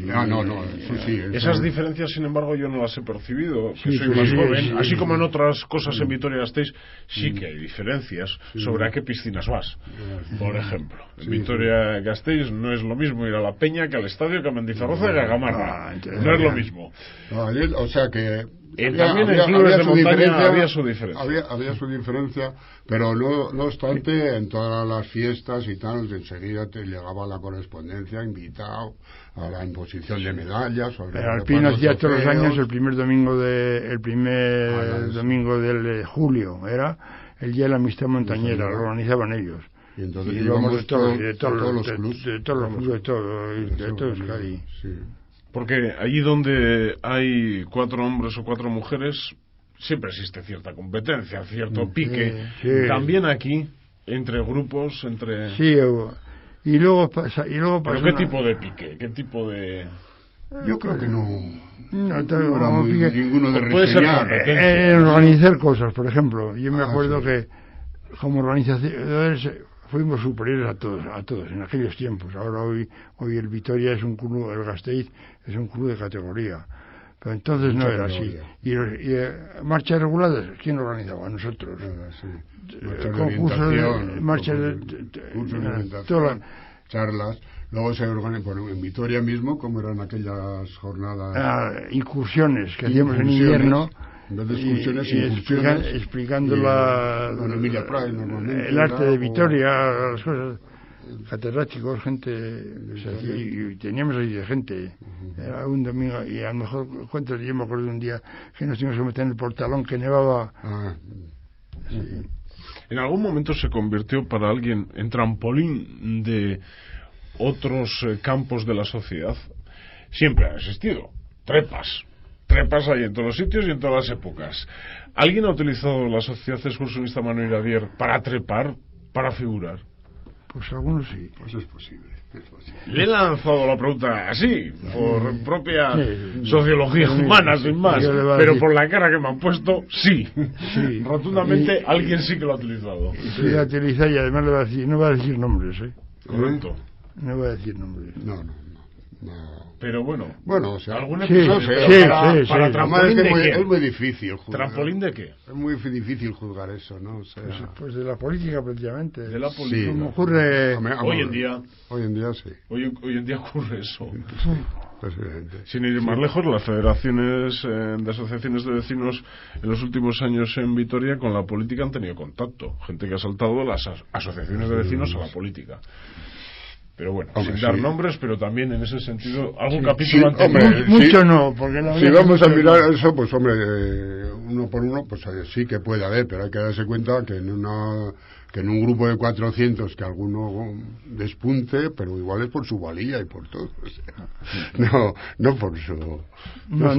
Esas diferencias, sin embargo, yo no las he percibido, que soy más joven. Así como en otras cosas en Vitoria-Gasteiz, sí que hay diferencias sobre a qué piscinas vas. Por ejemplo, en Vitoria-Gasteiz no es lo mismo ir a la Peña que al estadio, que a Mendizorroza y a Gamarra. No es lo mismo. O sea que también en clubes de montaña había su diferencia. Había su diferencia, pero no obstante, en todas las fiestas y tal, enseguida te llegaba la correspondencia, invitado a la imposición de medallas. El Alpino hacía todos los años el primer domingo domingo del julio, era el Día de la Amistad Montañera, lo organizaban ellos. Y entonces íbamos de todos los clubes, de todos ahí. Sí. Porque allí donde hay 4 hombres o 4 mujeres, siempre existe cierta competencia, cierto pique. Sí. También aquí, entre grupos, Sí, y luego pasa. ¿Pero qué tipo de pique? ¿Qué tipo de...? Yo creo que no ninguno de reseñar. Organizar cosas, por ejemplo. Yo me acuerdo que como organizadores fuimos superiores a todos en aquellos tiempos. Ahora hoy el Vitoria es un club, el Gasteiz es un club de categoría, pero entonces no era así. Y marchas reguladas, ¿quién organizaba? Nosotros. Concursos, marchas de charlas. Luego se organizan en Vitoria mismo, como eran aquellas jornadas, incursiones que hacíamos en invierno. En vez de excursiones, incursiones. Explicando Emilia Pray, normalmente. El arte de Vitoria, las cosas. Catedráticos, gente, o sea, y teníamos ahí de gente. Era un domingo, y a lo mejor, yo me acuerdo de un día que nos tuvimos que meter en el portalón que nevaba. Sí. ¿En algún momento se convirtió para alguien en trampolín de otros campos de la sociedad? Siempre han existido trepas hay en todos los sitios y en todas las épocas. ¿Alguien ha utilizado la Sociedad Excursionista Manuel Iradier para trepar, para figurar? Pues algunos sí. Pues es posible. Le he lanzado la pregunta así, por propia sociología humana, sin más, pero por la cara que me han puesto, sí. Rotundamente, alguien sí que lo ha utilizado. Sí, la utiliza, y además no va a decir nombres, Correcto. No va a decir nombres. No. Pero bueno, o sea, algún sí, episodio para trampolín de qué. Es muy difícil juzgar. ¿Trampolín de qué? Es muy difícil juzgar eso, ¿no? O sea, pues de la política, prácticamente. De la política. Sí, como ocurre hoy en día. Hoy en día sí. Hoy en día ocurre eso. Posiblemente. Sin ir más lejos, las federaciones de asociaciones de vecinos en los últimos años en Vitoria con la política han tenido contacto. Gente que ha saltado de las asociaciones de vecinos a la política. Pero bueno, sin dar nombres, pero también en ese sentido, algún capítulo anterior. Mucho no, porque si vamos a mirar eso, pues hombre, uno por uno, pues sí que puede haber, pero hay que darse cuenta que en un grupo de 400 que alguno despunte, pero igual es por su valía y por todo. O sea, no por su... No,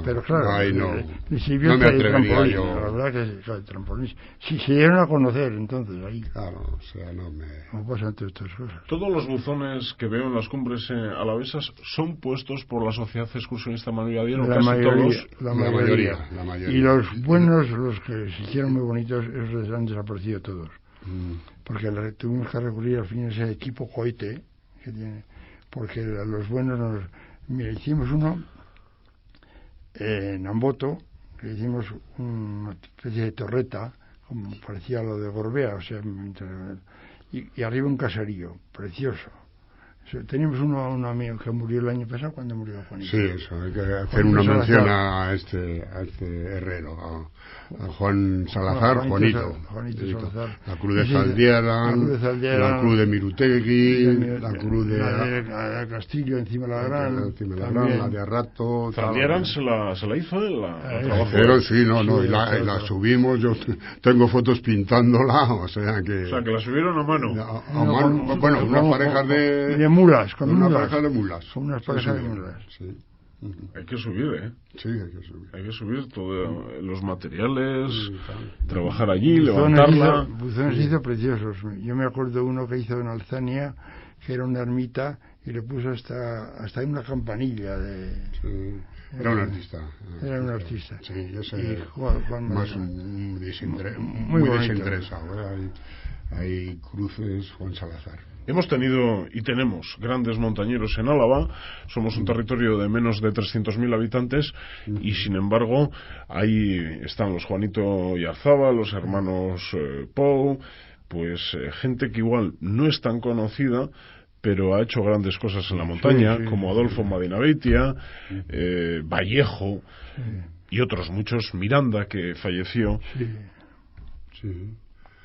pero claro, no me atrevería yo. La verdad que es trampolín. Si se dieron a conocer, entonces ahí. Claro, o sea, no pasan todas estas cosas. Todos los buzones que veo en las cumbres alavesas son puestos por la Sociedad Excursionista Manuel Iradier, o casi todos. La mayoría. Y los buenos, los que se hicieron muy bonitos, esos han desaparecido todos. Porque tuvimos que recurrir al fin a ese equipo cohete que tiene, porque a los buenos hicimos uno en Amboto, que hicimos una especie de torreta, como parecía lo de Gorbea, o sea, y arriba un caserío precioso. Teníamos un amigo que murió el año pasado, cuando murió Juanito. Sí, eso, hay que hacer una mención a este herrero, a Juan Salazar, Juanito Salazar. La cruz de Zaldiera, la cruz de Mirutegui, la cruz de Castillo, encima de la Gran, la de Arrato. Zaldiera se la hizo él, pero sí, y la subimos, yo tengo fotos pintándola, o sea que la subieron a mano. Bueno, unas parejas de mulas, con una mulas. pareja de mulas. Son unas parejas de mulas. Sí. Hay que subir, Sí, hay que subir. Hay que subir todos los materiales, trabajar allí, levantarla. Buzones hizo preciosos. Yo me acuerdo uno que hizo en Alzania, que era una ermita, y le puso hasta una campanilla de... Sí. Era un artista. Era un artista. Sí, ese Juan más muy desinteresado. Hay cruces, Juan Salazar. Hemos tenido y tenemos grandes montañeros en Álava. Somos un territorio de menos de 300.000 habitantes y sin embargo ahí están los Juanito Yarzábal, los hermanos Pou, pues gente que igual no es tan conocida, pero ha hecho grandes cosas en la montaña, como Adolfo Madinabeitia, Vallejo y otros muchos, Miranda, que falleció.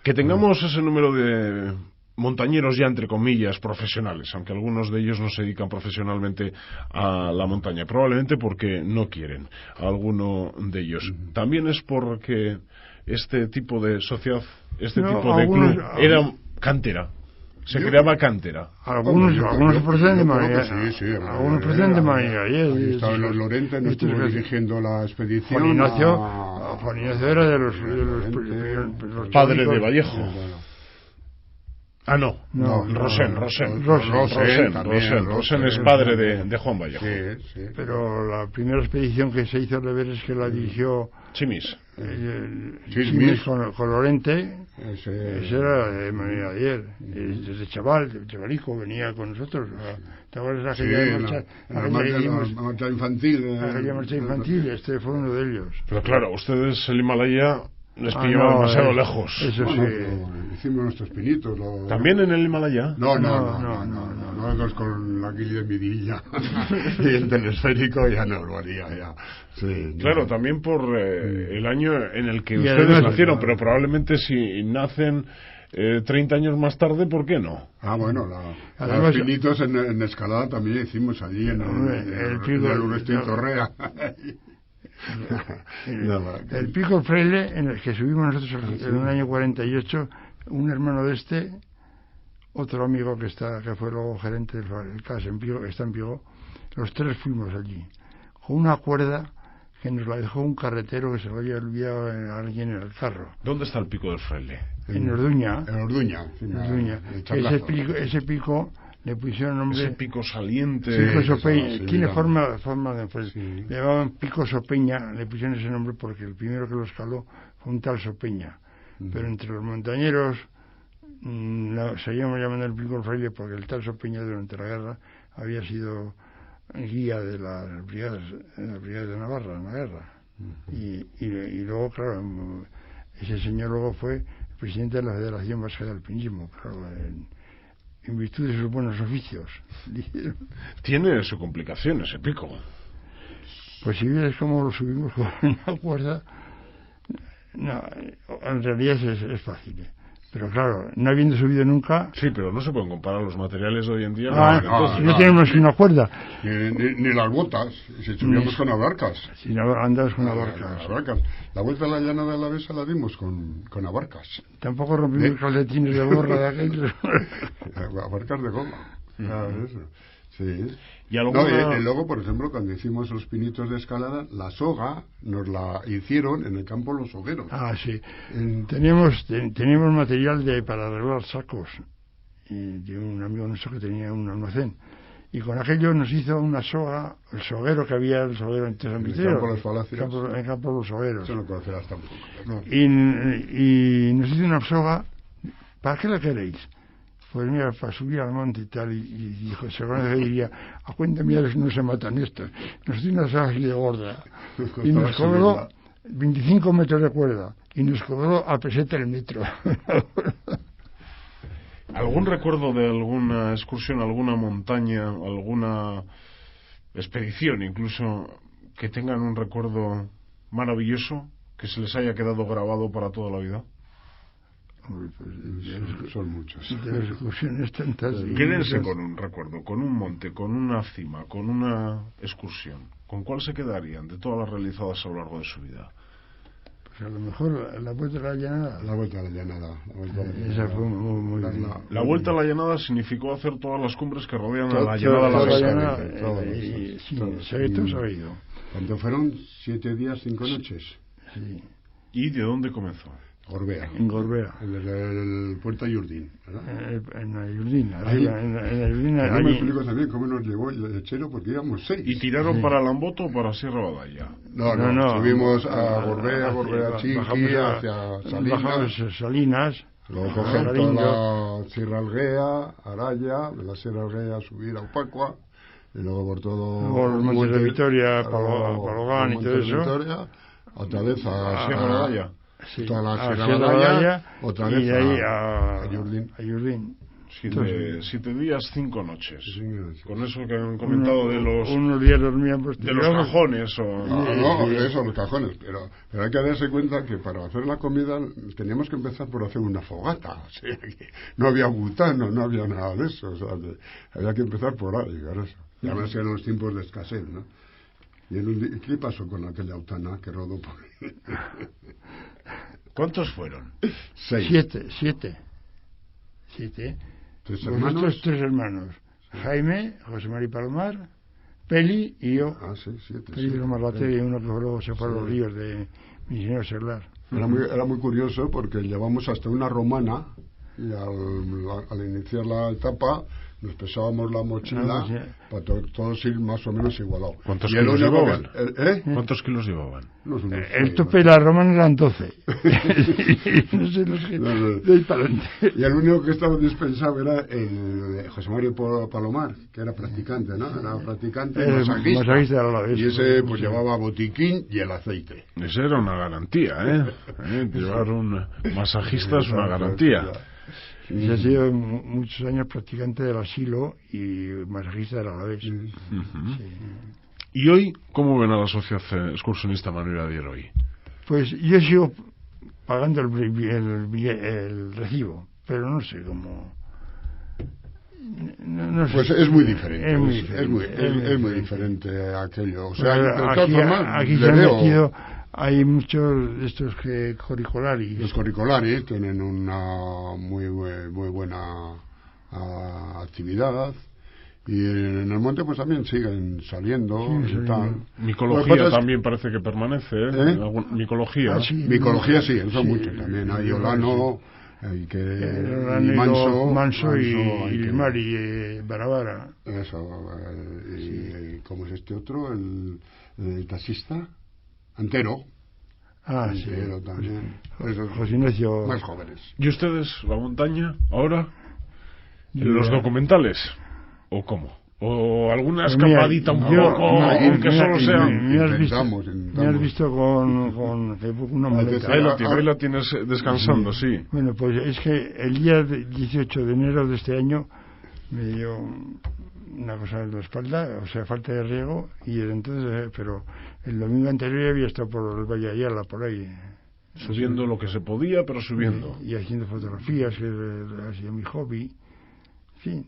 Que tengamos ese número de montañeros ya entre comillas profesionales, aunque algunos de ellos no se dedican profesionalmente a la montaña, probablemente porque no quieren a alguno de ellos. También es porque este tipo de sociedad, este tipo de club era cantera. Se creaba cantera. Algunos proceden de manera. Algunos proceden de manera. Estaba en los Lorentes, no estuvo dirigiendo la expedición. Juan Ignacio era de los padres de Vallejo. No, Rosén es padre de Juan Vallejo. Sí. Pero la primera expedición que se hizo al deber es que la dirigió Chimis con Lorente. Ese era de Manuel Iradier. Desde chavalico venía con nosotros. ¿Te acuerdas de la marcha infantil? Aquella marcha infantil, este fue uno de ellos. Pero claro, ustedes el Himalaya les pillaba demasiado lejos. Eso sí. Hicimos nuestros pinitos. ¿También en el Himalaya? No, Nosotros con la guili de midilla y el telesférico ya no lo haría, ya. Sí, claro, no. También por el año en el que Y ustedes además, nacieron, pero probablemente si nacen 30 años más tarde, ¿por qué no? Bueno, Además, los pinitos en escalada también hicimos allí en el Urestín Torrea. El Pico Fraile, en el que subimos nosotros en el año 48, un hermano de otro amigo que fue luego gerente del CAS en Pico, que está en Pico, los tres fuimos allí, con una cuerda que nos la dejó un carretero que se lo había olvidado a alguien en el carro. ¿Dónde está el Pico del Fraile? En Orduña. En Orduña. Ese pico le pusieron nombre... Ese pico saliente... Pico Sopeña, sí, tiene mira. forma de... Pues, Sí. le llamaban Pico Sopeña, le pusieron ese nombre porque el primero que lo escaló fue un tal Sopeña. Pero entre los montañeros seguíamos llamando el Pico del Fraile porque el tal Sopeña durante la guerra había sido guía de las brigadas de Navarra en la guerra. Y luego, claro, ese señor luego fue presidente de la Federación Vasca de Alpinismo, claro, en virtud de sus buenos oficios. Tiene su complicación ese pico. Pues si ves cómo lo subimos con una cuerda, no, en realidad es fácil. Pero claro, no habiendo subido nunca... Sí, pero no se pueden comparar los materiales de hoy en día. No tenemos una cuerda. Ni las botas, si subíamos con abarcas. Si no andas con abarcas. La vuelta a la llanada de la Besa la dimos con abarcas. Tampoco rompimos calcetines de borra de aquellos. Abarcas de goma. Claro, eso. Sí. Y luego, por ejemplo, cuando hicimos los pinitos de escalada, la soga nos la hicieron en el campo Los Hogueros. Sí. Teníamos material para arreglar sacos de un amigo nuestro que tenía un almacén. Y con aquello nos hizo una soga, el soguero que había, el soguero en San Vitero. En el campo Los Palacios. En el campo Los Hogueros. Eso no conocerás tampoco. No. Y nos hizo una soga. ¿Para qué la queréis? Pues mira, para subir al monte y tal, y dijo, se conoce y diría, a cuenta mía no se matan estos. Nos dio una soga así de gorda. Y nos cobró 25 metros de cuerda. Y nos cobró a peseta el metro. ¿Algún recuerdo de alguna excursión, alguna montaña, alguna expedición incluso, que tengan un recuerdo maravilloso, que se les haya quedado grabado para toda la vida? Son muchos. De las excursiones tantas. Quédense con un recuerdo, con un monte, con una cima, con una excursión. ¿Con cuál se quedarían de todas las realizadas a lo largo de su vida? Pues a lo mejor la vuelta a la llanada. La vuelta a la llanada. Esa fue muy La vuelta a la llanada significó hacer todas las cumbres que rodean a la llanada. Sí, todos ha ido. ¿Cuánto fueron? 7 días, 5 noches. Sí. ¿Y de dónde comenzó? Gorbea. En Gorbea. En el puerto Ayurdín, ¿verdad? En Ayurdín, arriba, en Ayurdín. Yo me explico también cómo nos llevó el lechero, porque íbamos 6. ¿Y tiraron para Lamboto o para Sierra Badalla? No. Subimos a Gorbea, Chiqui, hacia Salinas. Bajamos a Salinas. Luego coger toda la Sierra Alguea, Araya, de la Sierra Alguea subir a Upacua, y luego por todo... Luego los Montes de Vitoria, Palogán y todo eso. Vitoria, otra vez a Sierra Badalla. Sí, toda la a Sierra Badalla, otra vez y de ahí a Ayurdín. 7 días, 5 noches. Sí, con eso que han comentado de los... Unos días dormíamos... De los cajones o... Eso, los cajones. Pero hay que darse cuenta que para hacer la comida teníamos que empezar por hacer una fogata. O sea, que no había butano, no había nada de eso. O sea, había que empezar por ahí, claro. Y además eran los tiempos de escasez, ¿no? ¿Y qué pasó con aquella autana que rodó por ahí? ¿Cuántos fueron? 6. 7. 3 hermanos. Nosotros 3 hermanos. Jaime, José María Palomar, Peli y yo. Sí, 7. Peli de los Marlaté y uno que luego se fue a los ríos de Misionero Seglar. Era muy curioso porque llevamos hasta una romana y al iniciar la etapa nos pesábamos la mochila para todos ir más o menos igualados. ¿Cuántos kilos llevaban? ¿Cuántos kilos llevaban? El tope de la romana eran 12. No sé los que... De ahí para adelante. Y el único que estaba dispensado era el José María Palomar, que era practicante, ¿no? Era practicante masajista. Y ese pues llevaba botiquín y el aceite. Esa era una garantía, ¿eh? Llevar un masajista es una garantía. Y ha sido muchos años practicante del asilo y masajista del Alavés. Sí. ¿Y hoy cómo ven a la Sociedad Excursionista Manuel Iradier hoy? Pues yo sigo pagando el recibo, pero no sé cómo. No sé. Pues es muy diferente. Es muy diferente a aquello. O sea, de todas aquí, formas, aquí se han metido, hay muchos de estos curriculares. Los curriculares tienen una muy buena actividad. Y en el monte pues también siguen saliendo y tal. Micología también parece que permanece, Micología. Micología sí, eso mucho también. Hay Olano, hay Manso y Mari Barabara. Eso, y ¿cómo es este otro? El taxista Antero. Antero sí. también. José Ignacio. Más jóvenes. ¿Y ustedes, la montaña, ahora? ¿En los documentales? ¿O cómo? ¿O alguna escapadita un poco? Aunque solo sea... Me has visto con una maleta. Ahí la tienes descansando, sí. Bueno, pues es que el día 18 de enero de este año me dio una cosa en la espalda, o sea, falta de riego, y entonces, pero el domingo anterior había estado por el Valle Ayala, por ahí. Subiendo lo que se podía, pero subiendo. Y haciendo fotografías, que ha sido mi hobby. Sí,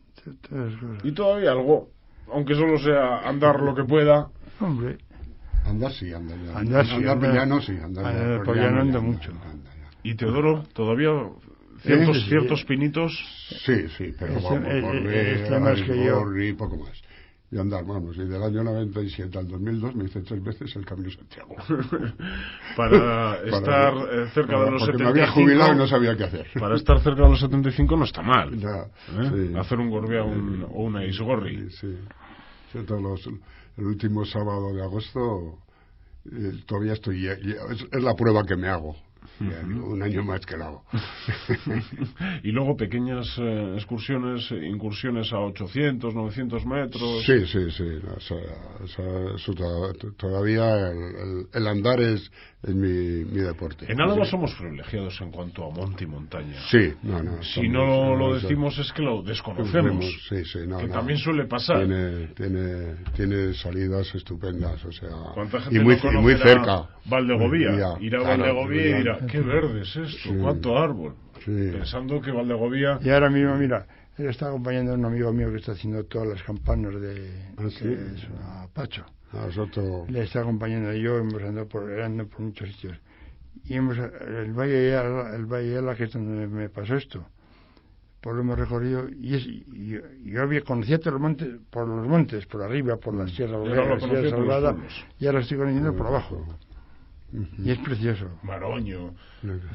todas las cosas. Y todavía algo, aunque solo sea andar lo que pueda. Hombre. Andar sí, andar ya. Andar llano sí, andar por llano ando mucho. ¿Y Teodoro, todavía ciertos pinitos? Sí, pero vamos, y poco más. Y andar, vamos, y del año 97 al 2002 me hice 3 veces el Camino de Santiago. para estar cerca de los 75... Porque me había jubilado y no sabía qué hacer. Para estar cerca de los 75 no está mal. Ya, sí. Hacer un Gorbea o una Isgorri. Sí. El último sábado de agosto todavía estoy... Es la prueba que me hago. Un año más que lo hago. Y luego pequeñas incursiones a 800, 900 metros. Sí. Todavía el andar es mi deporte. En Álava somos privilegiados en cuanto a monte y montaña. Sí, si no lo decimos es que lo desconocemos. Sí, también suele pasar. Tiene salidas estupendas, o sea, ¿cuánta gente y muy cerca. Valdegovía, irá a Valdegovía y dirá, qué verde es esto, sí. Cuánto árbol. Sí. Pensando que Valdegovía... Y ahora mismo, mira, él está acompañando a un amigo mío que está haciendo todas las campanas es a Pacho. Le está acompañando yo, hemos andado por muchos sitios. Y el Valle Ayala, que es donde me pasó esto, por lo hemos recorrido, y yo conocía todos los montes, por arriba, por la Sierra Salvada, y ahora estoy conociendo por abajo. Y es precioso. Maroño.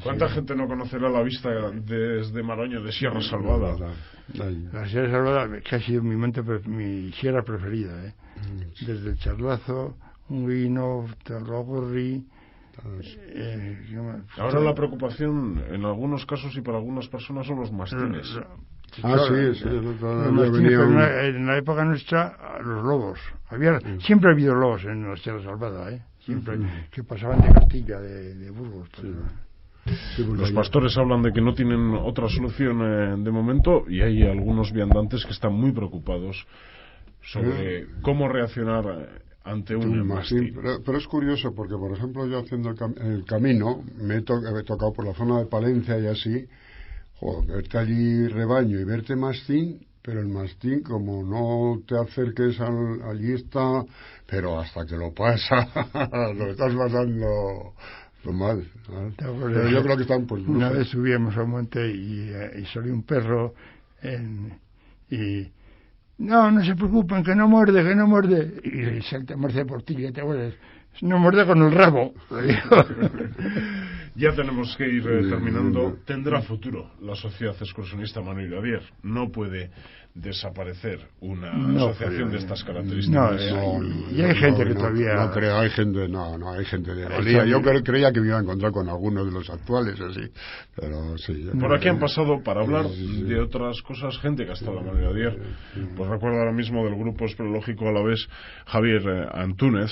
¿Cuánta gente no conocerá la vista desde Maroño, de Sierra Salvada? La Sierra Salvada, que ha sido mi sierra preferida, desde el Charlazo, Unguino, Talagorri. Ahora la preocupación, en algunos casos y para algunas personas, son los mastines. Sí. Los mastines, pero en la época nuestra, los lobos. Siempre ha habido lobos en la Sierra Salvada, siempre, que pasaban de Castilla, de Burgos. Los pastores hablan de que no tienen otra solución de momento, y hay algunos viandantes que están muy preocupados sobre cómo reaccionar ante un mastín. Pero es curioso porque, por ejemplo, yo haciendo el camino me he tocado por la zona de Palencia y así, verte allí rebaño y verte mastín, pero el mastín, como no te acerques allí está, pero hasta que lo pasa lo estás pasando mal. Pero yo creo que están pues una vez subíamos a un monte y salió un perro y no se preocupen, que no muerde, y salta Marcia Portilla, ¿te acuerdas? No muerde con el rabo. Ya tenemos que ir terminando. Tendrá futuro la Sociedad Excursionista Manuel Iradier. No puede desaparecer una asociación de estas características. Y hay gente que todavía... No creo, hay gente de valía. Yo creía que me iba a encontrar con algunos de los actuales, así, pero sí. Por aquí han pasado, para hablar de otras cosas, gente que ha estado en Manuel Iradier. Pues recuerdo ahora mismo del grupo espeleológico alavés Javier Antúnez,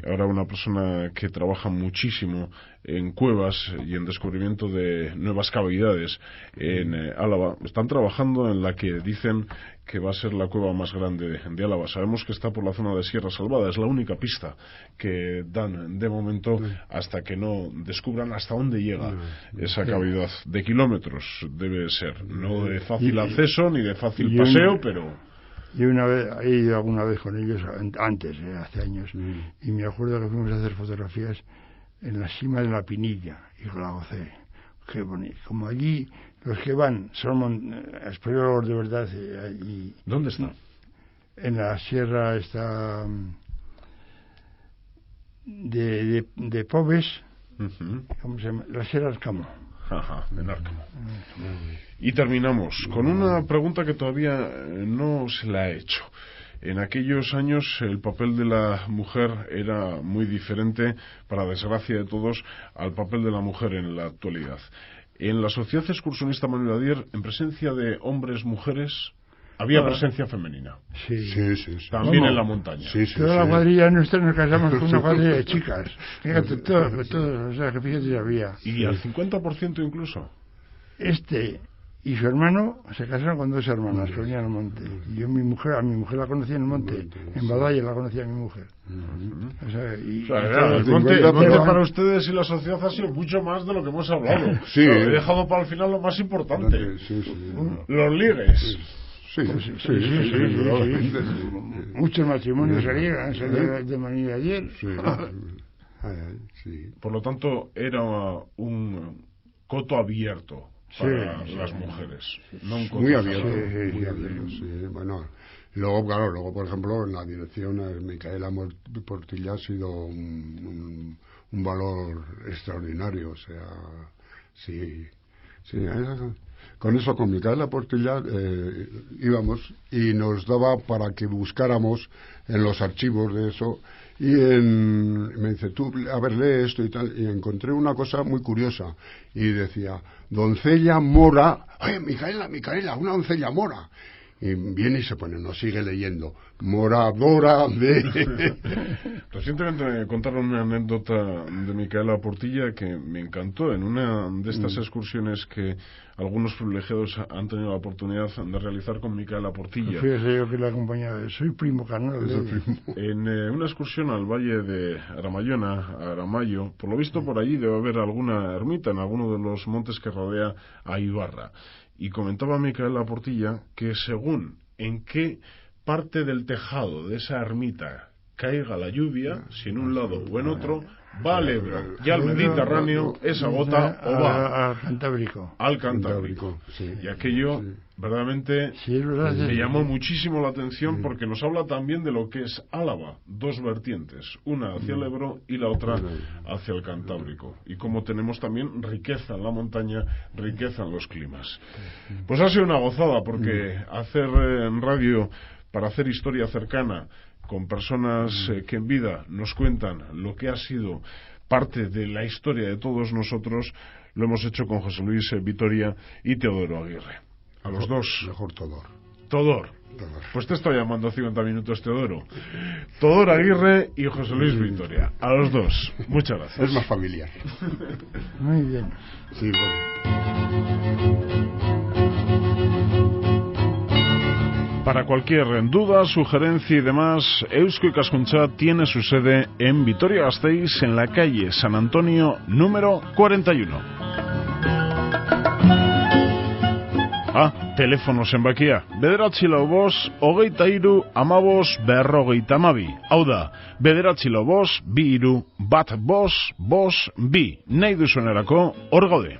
ahora una persona que trabaja muchísimo en cuevas y en descubrimiento de nuevas cavidades en Álava. Están trabajando en la que dicen que va a ser la cueva más grande de Álava. Sabemos que está por la zona de Sierra Salvada, es la única pista que dan de momento hasta que no descubran hasta dónde llega esa cavidad. De kilómetros debe ser, no de fácil acceso ni de fácil paseo, pero... Yo una vez he ido alguna vez con ellos antes, hace años, y me acuerdo que fuimos a hacer fotografías en la cima de la Pinilla, y la gocé. Qué bonito. Como allí los que van son espeleólogos de verdad. ¿Dónde está? En la sierra está de Pobes, ¿cómo se llama? La Sierra Arcamo. Ajá, en Arcamo. Y terminamos con una pregunta que todavía no se la he hecho. En aquellos años el papel de la mujer era muy diferente, para desgracia de todos, al papel de la mujer en la actualidad. En la Sociedad Excursionista Manuel Iradier, en presencia de hombres, mujeres, había presencia femenina. Sí. También en la montaña. Toda la cuadrilla nuestra nos casamos con una cuadrilla de chicas. Fíjate, todos, o sea, que fíjate, había. Y al 50% incluso. Y su hermano se casaron con dos hermanas que venían al monte. Y yo a mi mujer la conocí en el monte, en Badalla la conocí a mi mujer. O sea, el monte para ustedes y la sociedad ha sido mucho más de lo que hemos hablado. Sí. He dejado para el final lo más importante. Los ligues. Sí. Muchos matrimonios salieron de Manuel Iradier. Sí. Por lo tanto, era un coto abierto para las mujeres. No un coto muy abierto. Sí. Bueno, luego, por ejemplo, en la dirección Micaela Portilla ha sido un valor extraordinario. O sea, sí. Con Micaela Portilla íbamos y nos daba para que buscáramos en los archivos de eso, y me dice, tú, a ver, lee esto y tal, y encontré una cosa muy curiosa, y decía, doncella mora, Micaela, una doncella mora, y viene y se pone, nos sigue leyendo, moradora de... Recientemente me contaron una anécdota de Micaela Portilla que me encantó en una de estas excursiones que algunos privilegiados han tenido la oportunidad de realizar con Micaela Portilla. Fíjese yo que la acompañaba, soy primo carnal. En una excursión al valle de Aramayona, a Aramayo, por lo visto por allí debe haber alguna ermita en alguno de los montes que rodea a Ibarra. Y comentaba Micaela Portilla que según en qué parte del tejado de esa ermita caiga la lluvia, si en un lado o en otro, va al Ebro y al Mediterráneo, esa gota o va al Cantábrico. Sí. Y aquello verdaderamente me llamó muchísimo la atención, porque nos habla también de lo que es Álava, dos vertientes, una hacia el Ebro y la otra hacia el Cantábrico, y como tenemos también riqueza en la montaña, riqueza en los climas. Pues ha sido una gozada, porque hacer en radio para hacer historia cercana con personas que en vida nos cuentan lo que ha sido parte de la historia de todos nosotros, lo hemos hecho con José Luis Vitoria y Teodoro Aguirre. A los dos. Mejor Todor. Pues te estoy llamando 50 minutos, Teodoro. Todor Aguirre y José Luis Vitoria. A los dos. Muchas gracias. Es más familiar. Muy bien. Sí, bueno. Para cualquier duda, sugerencia y demás, Eusko Ikaskuntza tiene su sede en Vitoria-Gasteiz, en la calle San Antonio, número 41. Teléfono zenbakia, 945 23 15 52. Hau da, 945 23 15 52. Nahi duzuenerako hor gaude.